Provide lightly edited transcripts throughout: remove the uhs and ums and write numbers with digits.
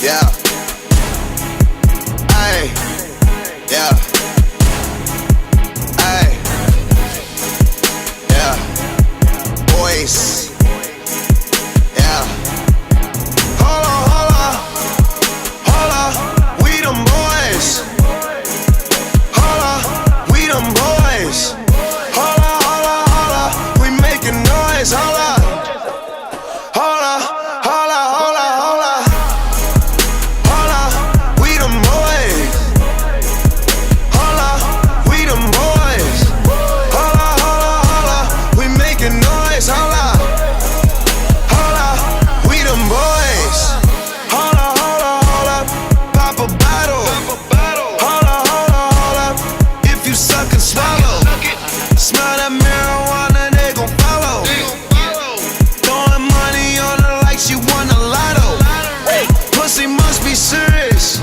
Yeah. Ay. Yeah. Ay. Yeah. Boys. Yeah. Holla, we them boys. Holla, we them boys. Holla, we making noise. Holla, we them boys. Holla, we them boys. Holla, we making noise. Holla, we them boys. Holla, pop a bottle. Holla, if you suck and swallow. Smell that marijuana, they gon' follow. Throwing money on her like she won a lotto. Pussy must be serious.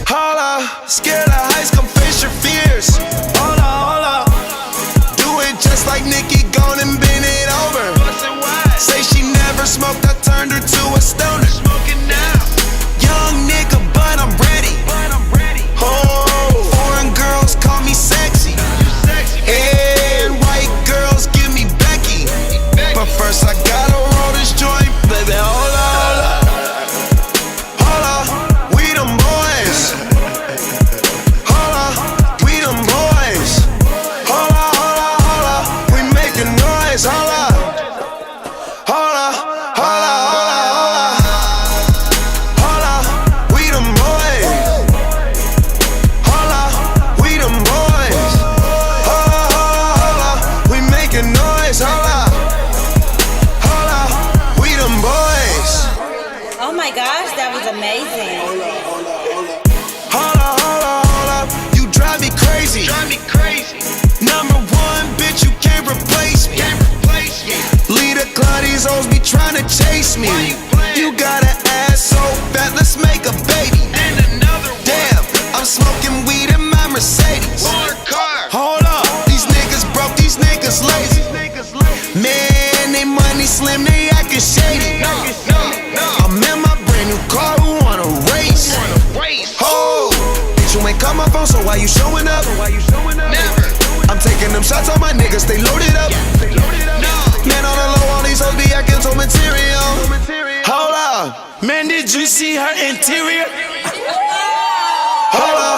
Holla, scared of heights, come face your fears. Holla, do it just like Nicki, gone and bend it over. Say she never smoked, I turned her to a stoner. Young nigga, but I'm ready. Oh, foreign girls call me sexy. And white girls give me Becky. But first I gotta roll this joint, baby. Holla, we them boys. Holla, we them boys. Holla, we making noise. Holla, we them boys. Holla, we them boys. We making noise. Holla, we them boys. Oh my gosh, that was amazing. Holla, you drive me crazy. Number one, bitch, you can't replace me. Leader Claude, these hoes be tryna chase me. You got an ass so fat, let's make a baby. Damn, I'm smoking weed in my Mercedes. Hold up, these niggas broke, these niggas lazy. Man, they money slim, they actin' shady. I'm in my brand new car, who wanna race? Oh, bitch, you ain't call my phone, so why you showing up? Never. I'm taking them shots on my niggas, they loaded up. Man, on the low, all these hoes be acting so material. Hold up, Man, did you see her interior? hold up.